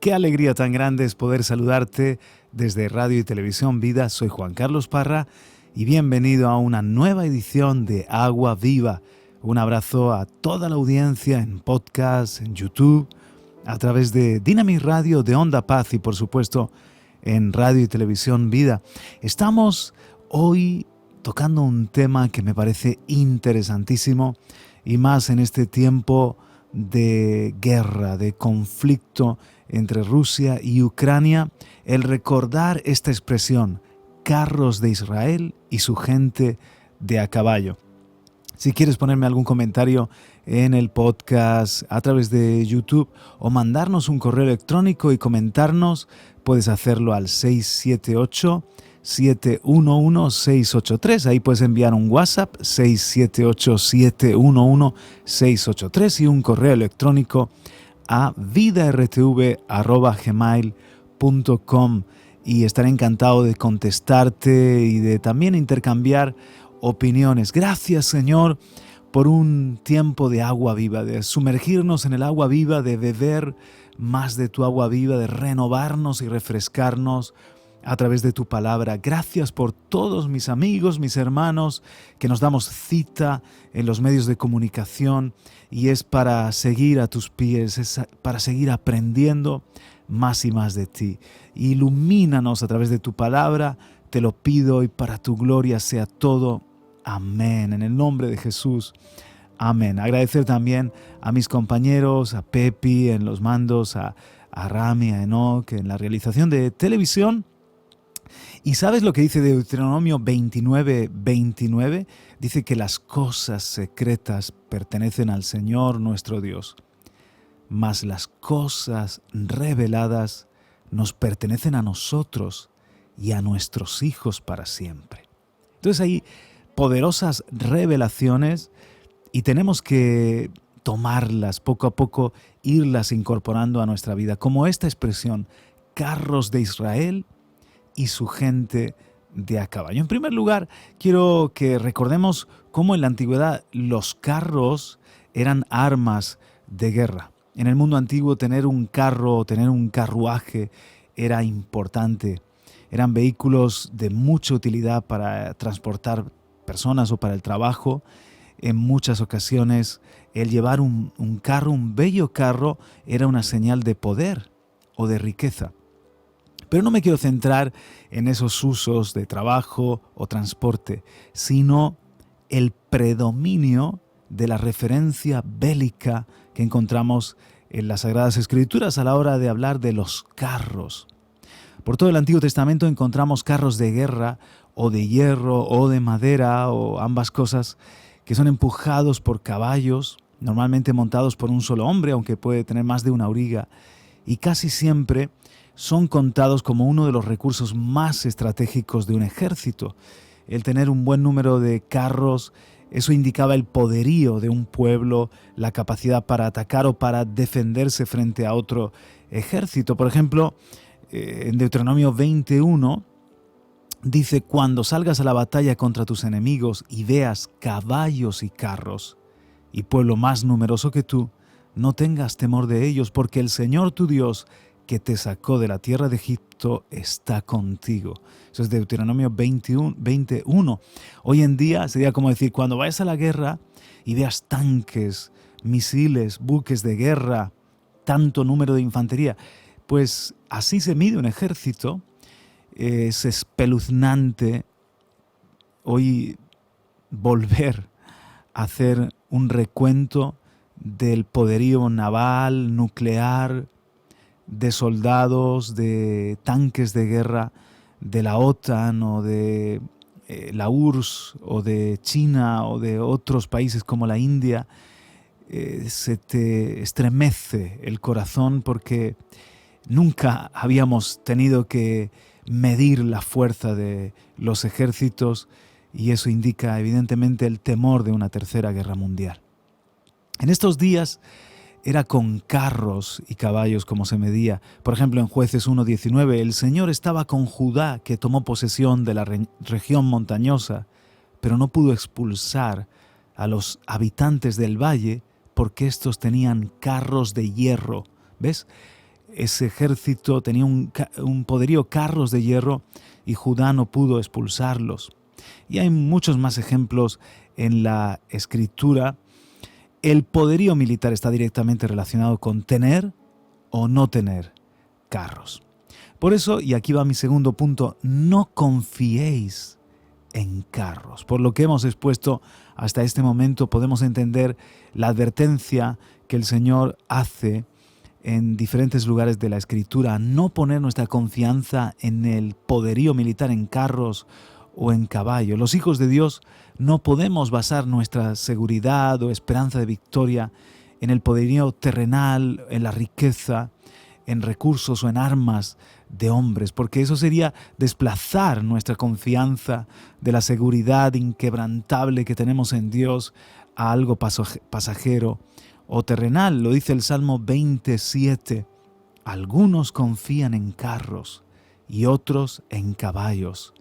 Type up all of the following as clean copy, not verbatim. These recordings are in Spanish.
Qué alegría tan grande es poder saludarte desde Radio y Televisión Vida. Soy Juan Carlos Parra y bienvenido a una nueva edición de Agua Viva. Un abrazo a toda la audiencia en podcast, en YouTube, a través de Dynamic Radio, de Onda Paz y por supuesto en Radio y Televisión Vida. Estamos hoy tocando un tema que me parece interesantísimo y más en este tiempo de guerra, de conflicto entre Rusia y Ucrania, el recordar esta expresión, carros de Israel y su gente de a caballo. Si quieres ponerme algún comentario en el podcast a través de YouTube o mandarnos un correo electrónico y comentarnos, puedes hacerlo al 678-711-683. Ahí puedes enviar un WhatsApp 678-711-683 y un correo electrónico a vidartv@gmail.com y estaré encantado de contestarte y de también intercambiar opiniones. Gracias, Señor, por un tiempo de agua viva, de sumergirnos en el agua viva, de beber más de tu agua viva, de renovarnos y refrescarnos a través de tu palabra. Gracias por todos mis amigos, mis hermanos, que nos damos cita en los medios de comunicación y es para seguir a tus pies, es para seguir aprendiendo más y más de ti. Ilumínanos a través de tu palabra, te lo pido y para tu gloria sea todo. Amén. En el nombre de Jesús. Amén. Agradecer también a mis compañeros, a Pepi en los mandos, a Rami, a Enoch en la realización de televisión. ¿Y sabes lo que dice Deuteronomio 29:29? Dice que las cosas secretas pertenecen al Señor nuestro Dios, mas las cosas reveladas nos pertenecen a nosotros y a nuestros hijos para siempre. Entonces hay poderosas revelaciones y tenemos que tomarlas poco a poco, irlas incorporando a nuestra vida, como esta expresión, carros de Israel y su gente de a caballo. En primer lugar, quiero que recordemos cómo en la antigüedad los carros eran armas de guerra. En el mundo antiguo tener un carro, tener un carruaje era importante. Eran vehículos de mucha utilidad para transportar personas o para el trabajo. En muchas ocasiones el llevar un carro, un bello carro, era una señal de poder o de riqueza. Pero no me quiero centrar en esos usos de trabajo o transporte, sino el predominio de la referencia bélica que encontramos en las Sagradas Escrituras a la hora de hablar de los carros. Por todo el Antiguo Testamento encontramos carros de guerra o de hierro o de madera o ambas cosas que son empujados por caballos, normalmente montados por un solo hombre, aunque puede tener más de una auriga, y casi siempre son contados como uno de los recursos más estratégicos de un ejército. El tener un buen número de carros, eso indicaba el poderío de un pueblo, la capacidad para atacar o para defenderse frente a otro ejército. Por ejemplo, en Deuteronomio 21 dice: cuando salgas a la batalla contra tus enemigos y veas caballos y carros y pueblo más numeroso que tú, no tengas temor de ellos, porque el Señor tu Dios que te sacó de la tierra de Egipto está contigo. Eso es Deuteronomio 21. Hoy en día sería como decir, cuando vayas a la guerra y veas tanques, misiles, buques de guerra, tanto número de infantería, pues así se mide un ejército. Es espeluznante hoy volver a hacer un recuento del poderío naval, nuclear, de soldados, de tanques de guerra de la OTAN o de la URSS o de China o de otros países como la India. Se te estremece el corazón porque nunca habíamos tenido que medir la fuerza de los ejércitos y eso indica evidentemente el temor de una tercera guerra mundial. En estos días era con carros y caballos como se medía. Por ejemplo, en Jueces 1:19, el Señor estaba con Judá, que tomó posesión de la región montañosa, pero no pudo expulsar a los habitantes del valle porque estos tenían carros de hierro. ¿Ves? ese ejército tenía un poderío, carros de hierro, y Judá no pudo expulsarlos. Y hay muchos más ejemplos en la Escritura. El poderío militar está directamente relacionado con tener o no tener carros. Por eso, y aquí va mi segundo punto, no confiéis en carros. Por lo que hemos expuesto hasta este momento, podemos entender la advertencia que el Señor hace en diferentes lugares de la Escritura, no poner nuestra confianza en el poderío militar, en carros o en caballo. Los hijos de Dios no podemos basar nuestra seguridad o esperanza de victoria en el poderío terrenal, en la riqueza, en recursos o en armas de hombres, porque eso sería desplazar nuestra confianza de la seguridad inquebrantable que tenemos en Dios a algo pasajero o terrenal. Lo dice el Salmo 27. Algunos confían en carros y otros en caballos,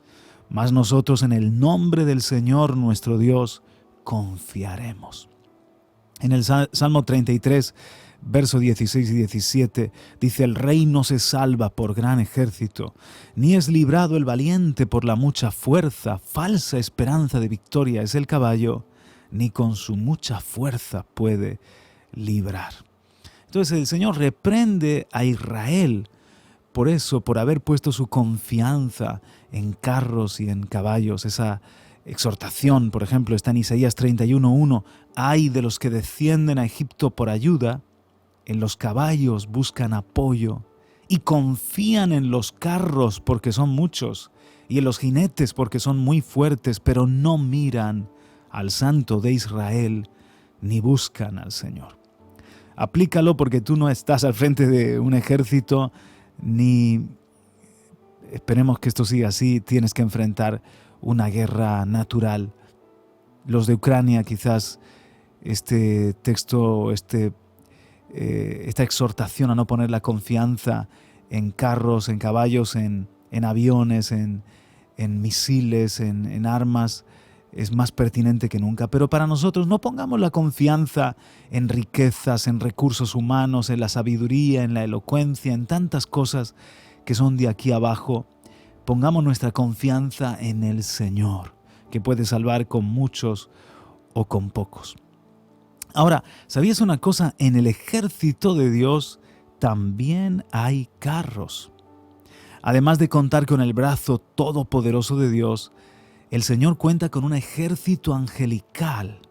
mas nosotros en el nombre del Señor nuestro Dios confiaremos. En el Salmo 33, versos 16 y 17, dice: el rey no se salva por gran ejército, ni es librado el valiente por la mucha fuerza. Falsa esperanza de victoria es el caballo, ni con su mucha fuerza puede librar. Entonces el Señor reprende a Israel por eso, por haber puesto su confianza en carros y en caballos. Esa exhortación, por ejemplo, está en Isaías 31:1. Ay de los que descienden a Egipto por ayuda, en los caballos buscan apoyo y confían en los carros porque son muchos y en los jinetes porque son muy fuertes, pero no miran al Santo de Israel ni buscan al Señor. Aplícalo, porque tú no estás al frente de un ejército, ni esperemos que esto siga así, tienes que enfrentar una guerra natural. Los de Ucrania, quizás este texto, esta exhortación a no poner la confianza en carros, en caballos, en aviones, en misiles, en armas, es más pertinente que nunca. Pero para nosotros no pongamos la confianza en riquezas, en recursos humanos, en la sabiduría, en la elocuencia, en tantas cosas que son de aquí abajo. Pongamos nuestra confianza en el Señor, que puede salvar con muchos o con pocos. Ahora, ¿sabías una cosa? En el ejército de Dios también hay carros. Además de contar con el brazo todopoderoso de Dios, el Señor cuenta con un ejército angelical,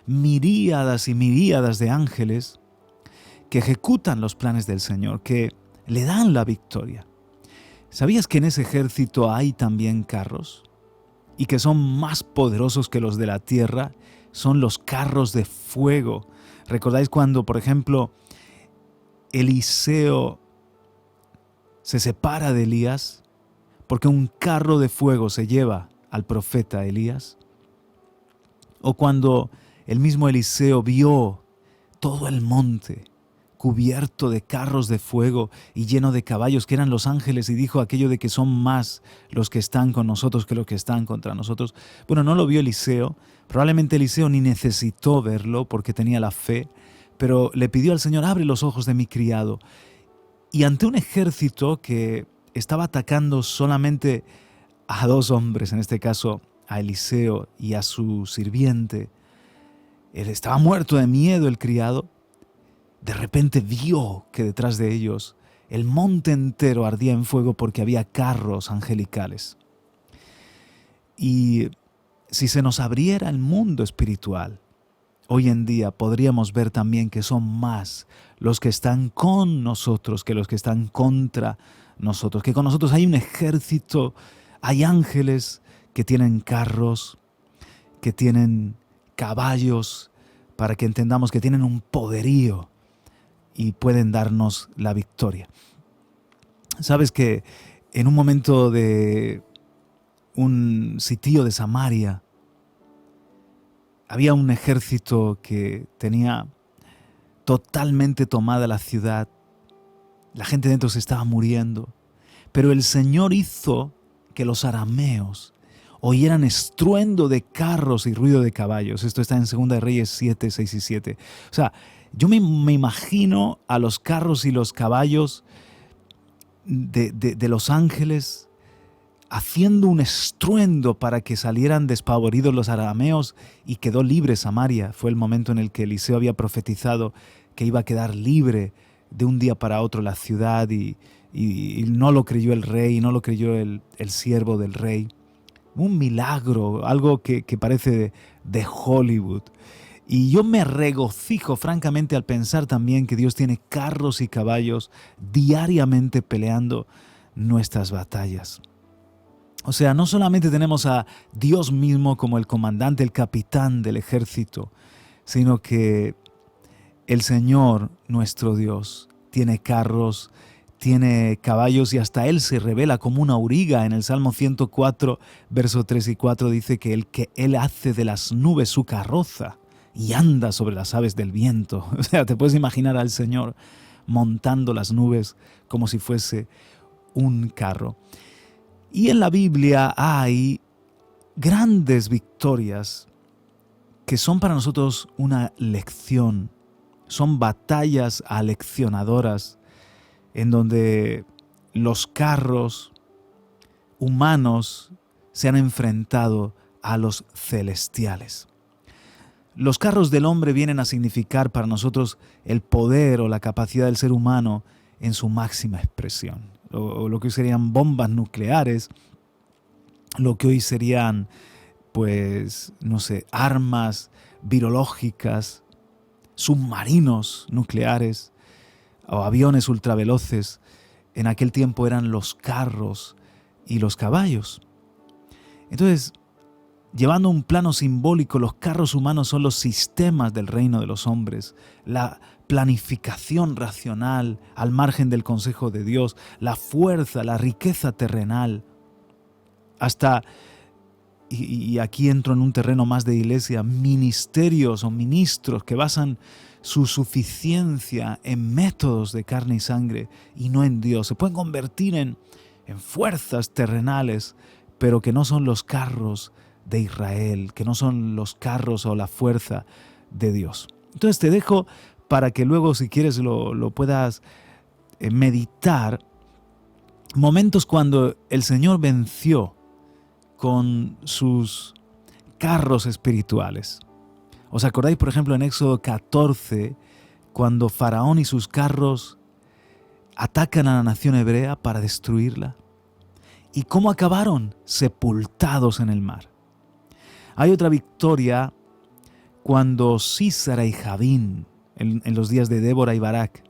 miríadas y miríadas de ángeles que ejecutan los planes del Señor, que le dan la victoria. ¿Sabías que en ese ejército hay también carros? Y que son más poderosos que los de la tierra, son los carros de fuego. ¿Recordáis cuando, por ejemplo, Eliseo se separa de Elías porque un carro de fuego se lleva al profeta Elías? O cuando el mismo Eliseo vio todo el monte cubierto de carros de fuego y lleno de caballos que eran los ángeles, y dijo aquello de que son más los que están con nosotros que los que están contra nosotros. Bueno, no lo vio Eliseo, probablemente Eliseo ni necesitó verlo porque tenía la fe, pero le pidió al Señor: abre los ojos de mi criado. Y ante un ejército que estaba atacando solamente a dos hombres, en este caso a Eliseo y a su sirviente, él estaba muerto de miedo, el criado. De repente vio que detrás de ellos el monte entero ardía en fuego porque había carros angelicales. Y si se nos abriera el mundo espiritual, hoy en día podríamos ver también que son más los que están con nosotros que los que están contra nosotros. Que con nosotros hay un ejército, hay ángeles que tienen carros, que tienen caballos, para que entendamos que tienen un poderío y pueden darnos la victoria. Sabes que en un momento de un sitio de Samaria, había un ejército que tenía totalmente tomada la ciudad. La gente dentro se estaba muriendo. Pero el Señor hizo que los arameos oyeran estruendo de carros y ruido de caballos. Esto está en 2 Reyes 7, 6 y 7. O sea, yo me imagino a los carros y los caballos de los ángeles haciendo un estruendo para que salieran despavoridos los arameos, y quedó libre Samaria. Fue el momento en el que Eliseo había profetizado que iba a quedar libre de un día para otro la ciudad, y no lo creyó el rey, no lo creyó el siervo del rey. Un milagro, algo que parece de Hollywood. Y yo me regocijo francamente al pensar también que Dios tiene carros y caballos diariamente peleando nuestras batallas. O sea, no solamente tenemos a Dios mismo como el comandante, el capitán del ejército, sino que el Señor, nuestro Dios, tiene carros, tiene caballos, y hasta Él se revela como una auriga. En el Salmo 104, versos 3 y 4 dice que Él hace de las nubes su carroza y anda sobre las aves del viento. O sea, te puedes imaginar al Señor montando las nubes como si fuese un carro. Y en la Biblia hay grandes victorias que son para nosotros una lección. Son batallas aleccionadoras en donde los carros humanos se han enfrentado a los celestiales. Los carros del hombre vienen a significar para nosotros el poder o la capacidad del ser humano en su máxima expresión. O lo que hoy serían bombas nucleares, lo que hoy serían, pues, no sé, armas virológicas, submarinos nucleares o aviones ultraveloces. En aquel tiempo eran los carros y los caballos. Entonces, llevando un plano simbólico, los carros humanos son los sistemas del reino de los hombres, la planificación racional al margen del consejo de Dios, la fuerza, la riqueza terrenal, hasta, y aquí entro en un terreno más de iglesia, ministerios o ministros que basan su suficiencia en métodos de carne y sangre y no en Dios. Se pueden convertir en fuerzas terrenales, pero que no son los carros de Israel, que no son los carros o la fuerza de Dios. Entonces te dejo para que luego, si quieres, lo puedas meditar. Momentos cuando el Señor venció con sus carros espirituales. ¿Os acordáis, por ejemplo, en Éxodo 14, cuando Faraón y sus carros atacan a la nación hebrea para destruirla? ¿Y cómo acabaron? Sepultados en el mar. Hay otra victoria cuando Sísara y Jabín, en los días de Débora y Barak,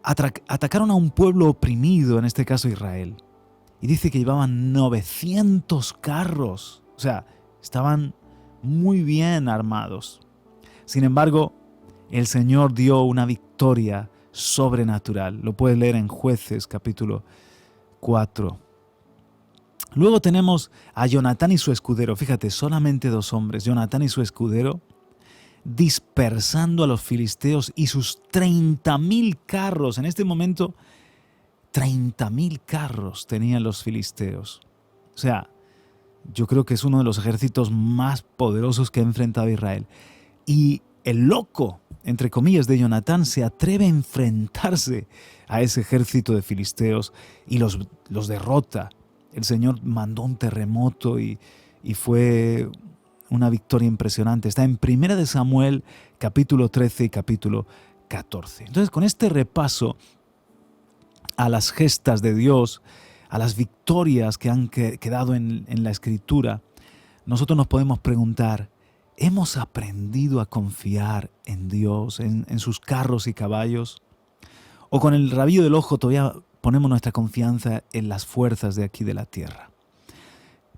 atacaron a un pueblo oprimido, en este caso Israel. Y dice que llevaban 900 carros. O sea, estaban muy bien armados. Sin embargo, el Señor dio una victoria sobrenatural. Lo puedes leer en Jueces, capítulo 4. Luego tenemos a Jonatán y su escudero. Fíjate, solamente 2 hombres, Jonatán y su escudero, dispersando a los filisteos y sus 30,000 carros. En este momento, 30,000 carros tenían los filisteos. O sea, yo creo que es uno de los ejércitos más poderosos que ha enfrentado Israel. Y el loco, entre comillas, de Jonatán se atreve a enfrentarse a ese ejército de filisteos y los derrota. El Señor mandó un terremoto y fue una victoria impresionante. Está en 1 de Samuel, capítulo 13 y capítulo 14. Entonces, con este repaso a las gestas de Dios, a las victorias que han quedado en la Escritura, nosotros nos podemos preguntar, ¿hemos aprendido a confiar en Dios, en sus carros y caballos? ¿O con el rabillo del ojo todavía ponemos nuestra confianza en las fuerzas de aquí de la tierra?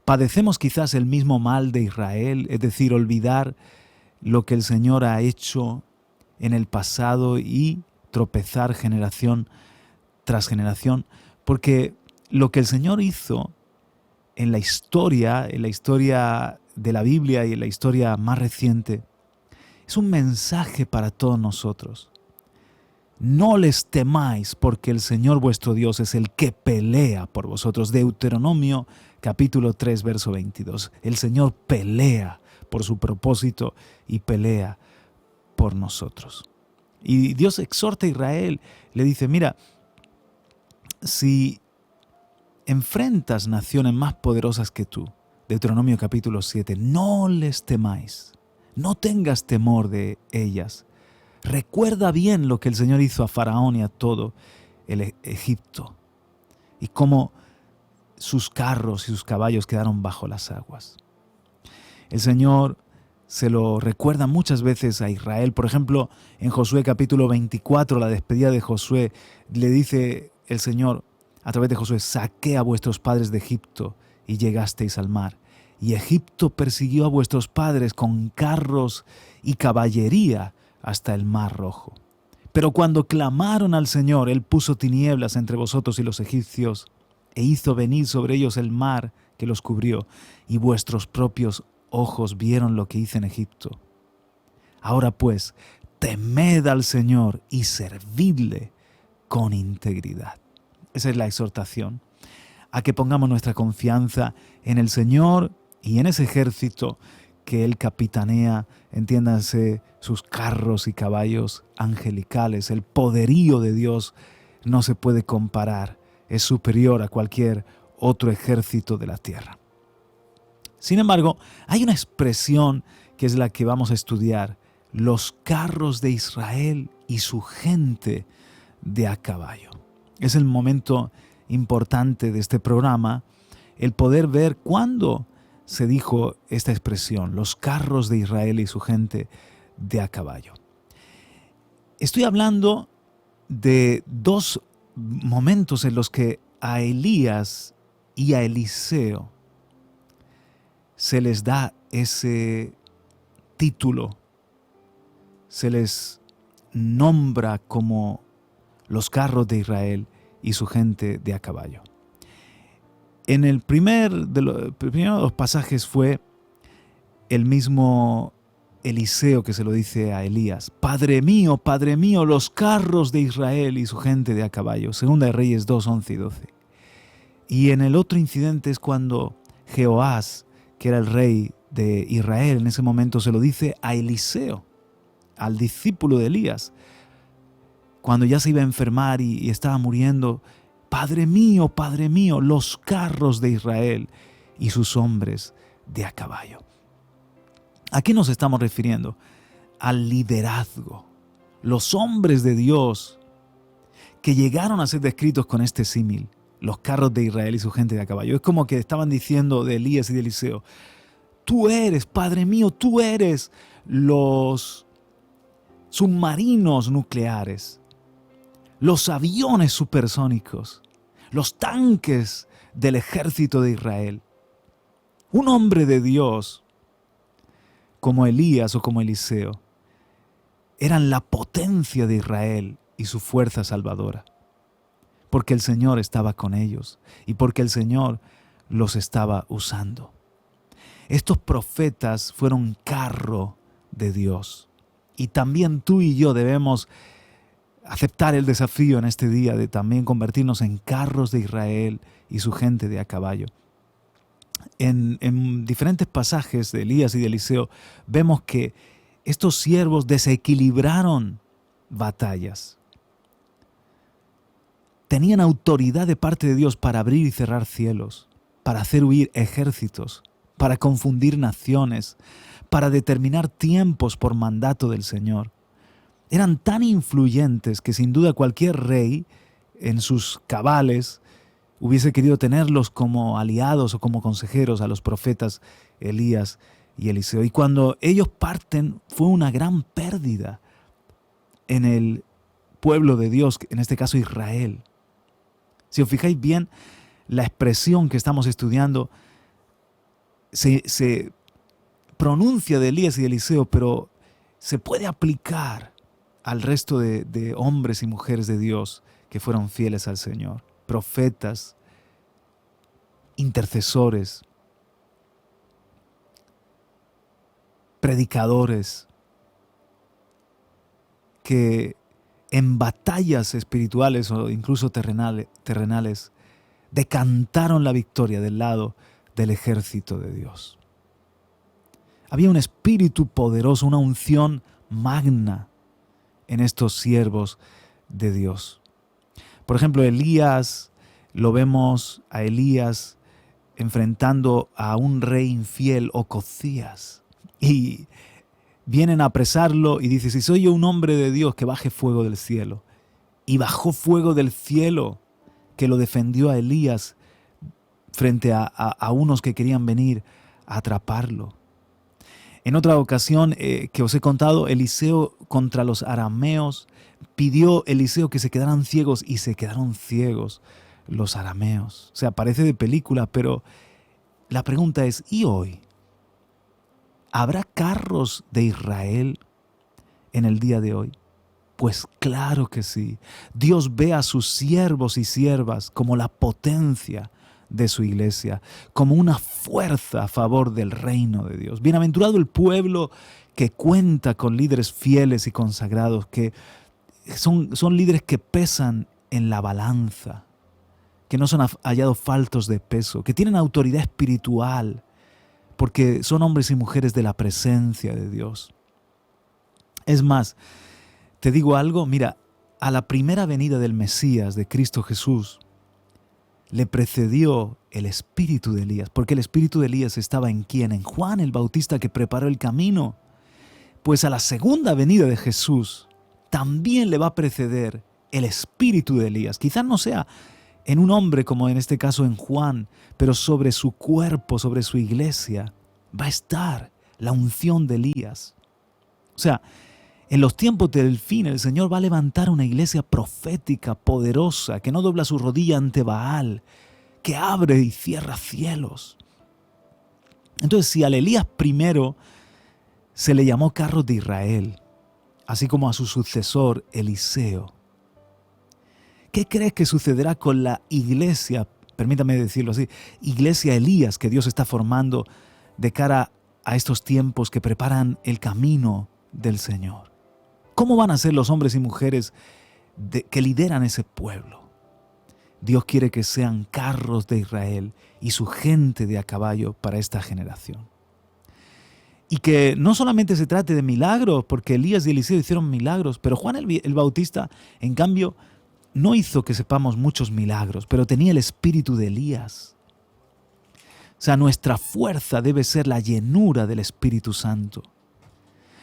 ¿Padecemos quizás el mismo mal de Israel, es decir, olvidar lo que el Señor ha hecho en el pasado y tropezar generación tras generación? Porque lo que el Señor hizo en la historia de la Biblia y en la historia más reciente, es un mensaje para todos nosotros. No les temáis, porque el Señor vuestro Dios es el que pelea por vosotros. Deuteronomio capítulo 3, verso 22. El Señor pelea por su propósito y pelea por nosotros. Y Dios exhorta a Israel, le dice, mira, si enfrentas naciones más poderosas que tú, Deuteronomio capítulo 7, no les temáis, no tengas temor de ellas. Recuerda bien lo que el Señor hizo a Faraón y a todo el Egipto y cómo sus carros y sus caballos quedaron bajo las aguas. El Señor se lo recuerda muchas veces a Israel. Por ejemplo, en Josué capítulo 24, la despedida de Josué, le dice el Señor a través de Josué, saqué a vuestros padres de Egipto y llegasteis al mar. Y Egipto persiguió a vuestros padres con carros y caballería hasta el mar Rojo. Pero cuando clamaron al Señor, Él puso tinieblas entre vosotros y los egipcios, e hizo venir sobre ellos el mar que los cubrió, y vuestros propios ojos vieron lo que hice en Egipto. Ahora pues, temed al Señor y servidle con integridad. Esa es la exhortación, a que pongamos nuestra confianza en el Señor y en ese ejército que Él capitanea, entiéndanse, sus carros y caballos angelicales. El poderío de Dios no se puede comparar, es superior a cualquier otro ejército de la tierra. Sin embargo, hay una expresión que es la que vamos a estudiar: los carros de Israel y su gente de a caballo. Es el momento importante de este programa, el poder ver cuándo se dijo esta expresión, los carros de Israel y su gente de a caballo. Estoy hablando de dos momentos en los que a Elías y a Eliseo se les da ese título, se les nombra como los carros de Israel y su gente de a caballo. En el primero de los pasajes fue el mismo Eliseo que se lo dice a Elías: Padre mío, los carros de Israel y su gente de a caballo. Segunda de Reyes 2, 11 y 12. Y en el otro incidente es cuando Jehoás, que era el rey de Israel, en ese momento se lo dice a Eliseo, al discípulo de Elías, cuando ya se iba a enfermar y estaba muriendo: Padre mío, los carros de Israel y sus hombres de a caballo. ¿A qué nos estamos refiriendo? Al liderazgo. Los hombres de Dios que llegaron a ser descritos con este símil, los carros de Israel y su gente de a caballo. Es como que estaban diciendo de Elías y de Eliseo: tú eres, Padre mío, tú eres los submarinos nucleares, los aviones supersónicos, los tanques del ejército de Israel. Un hombre de Dios como Elías o como Eliseo eran la potencia de Israel y su fuerza salvadora, porque el Señor estaba con ellos y porque el Señor los estaba usando. Estos profetas fueron carro de Dios, y también tú y yo debemos aceptar el desafío en este día de también convertirnos en carros de Israel y su gente de a caballo. En diferentes pasajes de Elías y de Eliseo vemos que estos siervos desequilibraron batallas. Tenían autoridad de parte de Dios para abrir y cerrar cielos, para hacer huir ejércitos, para confundir naciones, para determinar tiempos por mandato del Señor. Eran tan influyentes que sin duda cualquier rey en sus cabales hubiese querido tenerlos como aliados o como consejeros a los profetas Elías y Eliseo. Y cuando ellos parten fue una gran pérdida en el pueblo de Dios, en este caso Israel. Si os fijáis bien, la expresión que estamos estudiando se pronuncia de Elías y de Eliseo, pero se puede aplicar al resto de hombres y mujeres de Dios que fueron fieles al Señor. Profetas, intercesores, predicadores, que en batallas espirituales o incluso terrenales decantaron la victoria del lado del ejército de Dios. Había un espíritu poderoso, una unción magna en estos siervos de Dios. Por ejemplo, Elías, lo vemos a Elías enfrentando a un rey infiel, Ocosías, y vienen a apresarlo y dice, si soy yo un hombre de Dios, que baje fuego del cielo. Y bajó fuego del cielo que lo defendió a Elías frente a unos que querían venir a atraparlo. En otra ocasión que os he contado, Eliseo contra los arameos, pidió Eliseo que se quedaran ciegos y se quedaron ciegos los arameos. O sea, parece de película, pero la pregunta es, ¿y hoy? ¿Habrá carros de Israel en el día de hoy? Pues claro que sí. Dios ve a sus siervos y siervas como la potencia de su iglesia, como una fuerza a favor del reino de Dios. Bienaventurado el pueblo que cuenta con líderes fieles y consagrados, que son líderes que pesan en la balanza, que no son hallados faltos de peso, que tienen autoridad espiritual, porque son hombres y mujeres de la presencia de Dios. Es más, te digo algo, mira, a la primera venida del Mesías, de Cristo Jesús, le precedió el espíritu de Elías, porque el espíritu de Elías estaba ¿en quién? En Juan el Bautista, que preparó el camino. Pues a la segunda venida de Jesús también le va a preceder el espíritu de Elías. Quizás no sea en un hombre como en este caso en Juan, pero sobre su cuerpo, sobre su iglesia, va a estar la unción de Elías. O sea, en los tiempos del fin el Señor va a levantar una iglesia profética, poderosa, que no dobla su rodilla ante Baal, que abre y cierra cielos. Entonces, si al Elías primero se le llamó carro de Israel, así como a su sucesor Eliseo, ¿qué crees que sucederá con la iglesia, permítame decirlo así, iglesia Elías que Dios está formando de cara a estos tiempos que preparan el camino del Señor? ¿Cómo van a ser los hombres y mujeres que lideran ese pueblo? Dios quiere que sean carros de Israel y su gente de a caballo para esta generación. Y que no solamente se trate de milagros, porque Elías y Eliseo hicieron milagros, pero Juan el Bautista, en cambio, no hizo que sepamos muchos milagros, pero tenía el espíritu de Elías. O sea, nuestra fuerza debe ser la llenura del Espíritu Santo.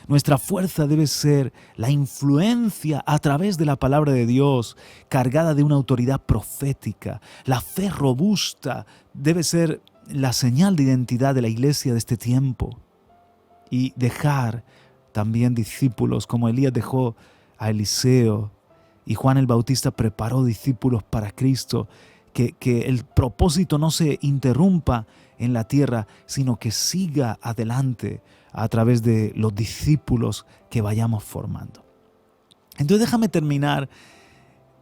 Nuestra fuerza debe ser la influencia a través de la palabra de Dios, cargada de una autoridad profética. La fe robusta debe ser la señal de identidad de la iglesia de este tiempo. Y dejar también discípulos, como Elías dejó a Eliseo, y Juan el Bautista preparó discípulos para Cristo, que el propósito no se interrumpa en la tierra, sino que siga adelante a través de los discípulos que vayamos formando. Entonces déjame terminar,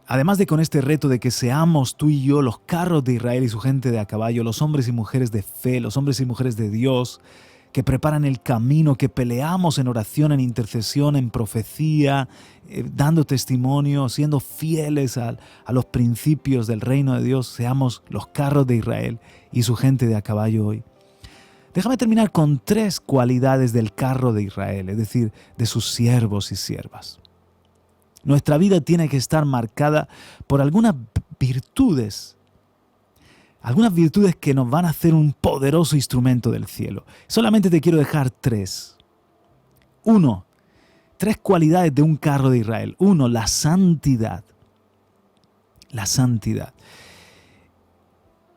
además de con este reto de que seamos tú y yo los carros de Israel y su gente de a caballo, los hombres y mujeres de fe, los hombres y mujeres de Dios, que preparan el camino, que peleamos en oración, en intercesión, en profecía, dando testimonio, siendo fieles a los principios del reino de Dios, seamos los carros de Israel y su gente de a caballo hoy. Déjame terminar con 3 cualidades del carro de Israel, es decir, de sus siervos y siervas. Nuestra vida tiene que estar marcada por algunas virtudes que nos van a hacer un poderoso instrumento del cielo. Solamente te quiero dejar 3. 1. 3 cualidades de un carro de Israel. 1. La santidad. La santidad.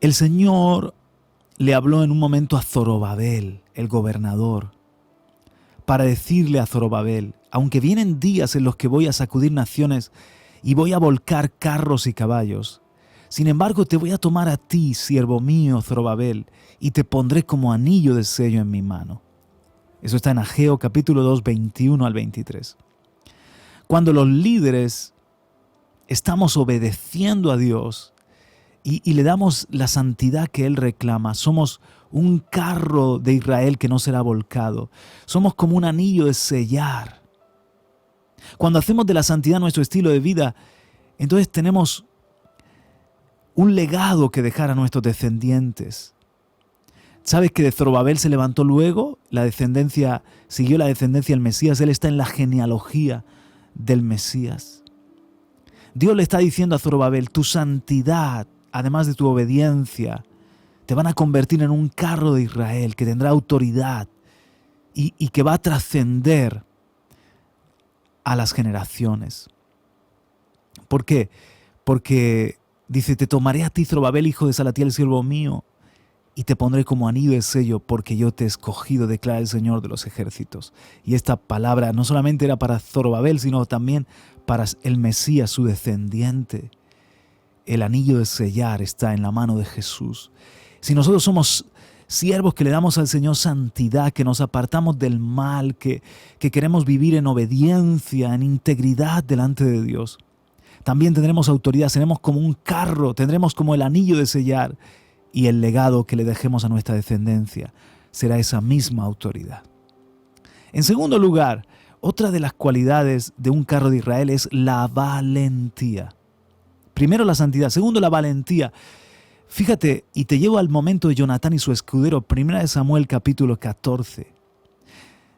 El Señor le habló en un momento a Zorobabel, el gobernador, para decirle a Zorobabel, aunque vienen días en los que voy a sacudir naciones y voy a volcar carros y caballos, sin embargo, te voy a tomar a ti, siervo mío, Zorobabel, y te pondré como anillo de sello en mi mano. Eso está en Ageo capítulo 2, 21 al 23. Cuando los líderes estamos obedeciendo a Dios y le damos la santidad que Él reclama, somos un carro de Israel que no será volcado. Somos como un anillo de sellar. Cuando hacemos de la santidad nuestro estilo de vida, entonces tenemos un legado que dejar a nuestros descendientes. ¿Sabes que de Zorobabel se levantó luego siguió la descendencia del Mesías? Él está en la genealogía del Mesías. Dios le está diciendo a Zorobabel, tu santidad, además de tu obediencia, te van a convertir en un carro de Israel que tendrá autoridad y que va a trascender a las generaciones. ¿Por qué? Porque dice, te tomaré a ti, Zorobabel, hijo de Salatiel, siervo mío, y te pondré como anillo de sello, porque yo te he escogido, declara el Señor de los ejércitos. Y esta palabra no solamente era para Zorobabel, sino también para el Mesías, su descendiente. El anillo de sellar está en la mano de Jesús. Si nosotros somos siervos que le damos al Señor santidad, que nos apartamos del mal, que queremos vivir en obediencia, en integridad delante de Dios, también tendremos autoridad, seremos como un carro, tendremos como el anillo de sellar, y el legado que le dejemos a nuestra descendencia será esa misma autoridad. En segundo lugar, otra de las cualidades de un carro de Israel es la valentía. Primero la santidad, segundo la valentía. Fíjate, y te llevo al momento de Jonatán y su escudero, 1 Samuel capítulo 14.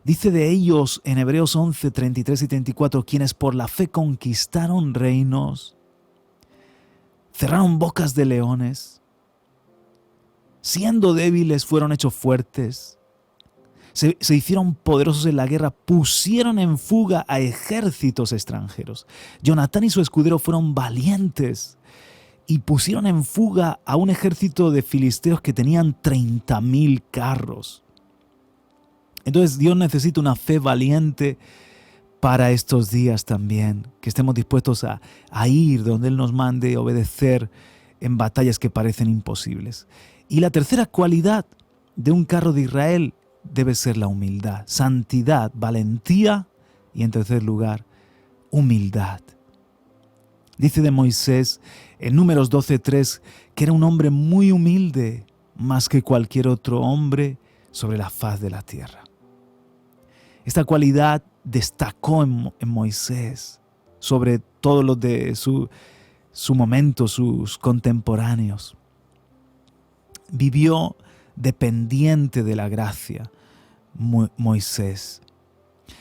Dice de ellos en Hebreos 11, 33 y 34, quienes por la fe conquistaron reinos, cerraron bocas de leones, siendo débiles fueron hechos fuertes, se hicieron poderosos en la guerra, pusieron en fuga a ejércitos extranjeros. Jonatán y su escudero fueron valientes y pusieron en fuga a un ejército de filisteos que tenían 30,000 carros. Entonces Dios necesita una fe valiente para estos días también, que estemos dispuestos a ir donde Él nos mande, obedecer en batallas que parecen imposibles. Y la tercera cualidad de un carro de Israel debe ser la humildad. Santidad, valentía y en tercer lugar, humildad. Dice de Moisés en Números 12:3 que era un hombre muy humilde, más que cualquier otro hombre sobre la faz de la tierra. Esta cualidad destacó en Moisés sobre todos los de su momento, sus contemporáneos. Vivió dependiente de la gracia Moisés.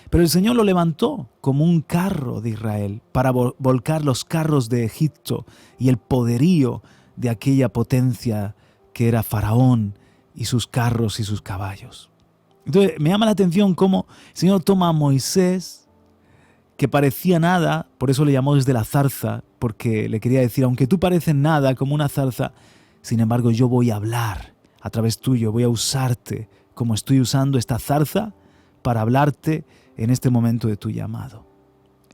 Pero el Señor lo levantó como un carro de Israel para volcar los carros de Egipto y el poderío de aquella potencia que era Faraón y sus carros y sus caballos. Entonces me llama la atención cómo el Señor toma a Moisés, que parecía nada, por eso le llamó desde la zarza, porque le quería decir, aunque tú pareces nada como una zarza, sin embargo yo voy a hablar a través tuyo, voy a usarte como estoy usando esta zarza para hablarte en este momento de tu llamado.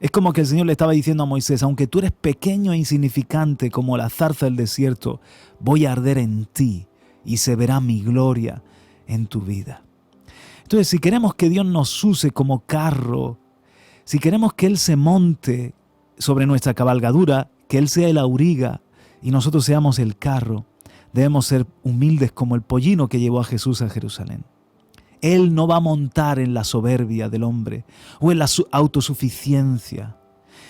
Es como que el Señor le estaba diciendo a Moisés, aunque tú eres pequeño e insignificante como la zarza del desierto, voy a arder en ti y se verá mi gloria en tu vida. Entonces, si queremos que Dios nos use como carro, si queremos que Él se monte sobre nuestra cabalgadura, que Él sea el auriga y nosotros seamos el carro, debemos ser humildes como el pollino que llevó a Jesús a Jerusalén. Él no va a montar en la soberbia del hombre o en la autosuficiencia.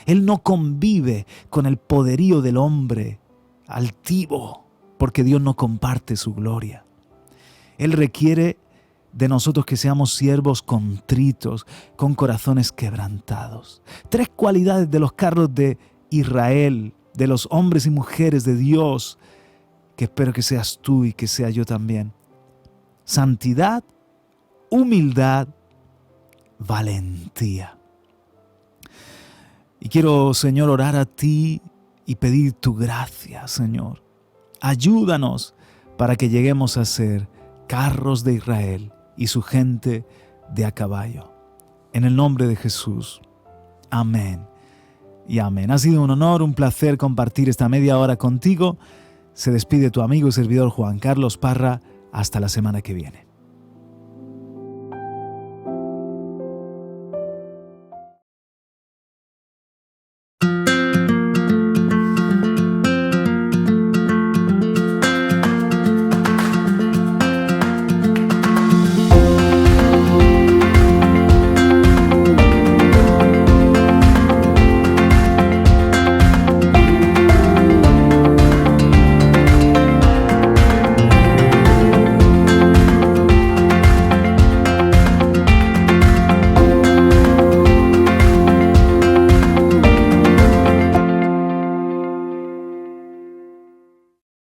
Él no convive con el poderío del hombre altivo, porque Dios no comparte su gloria. Él requiere de nosotros que seamos siervos contritos, con corazones quebrantados. 3 cualidades de los carros de Israel, de los hombres y mujeres de Dios, que espero que seas tú y que sea yo también. Santidad, humildad, valentía. Y quiero, Señor, orar a ti y pedir tu gracia, Señor. Ayúdanos para que lleguemos a ser carros de Israel y su gente de a caballo. En el nombre de Jesús. Amén y amén. Ha sido un honor, un placer compartir esta media hora contigo. Se despide tu amigo y servidor Juan Carlos Parra. Hasta la semana que viene.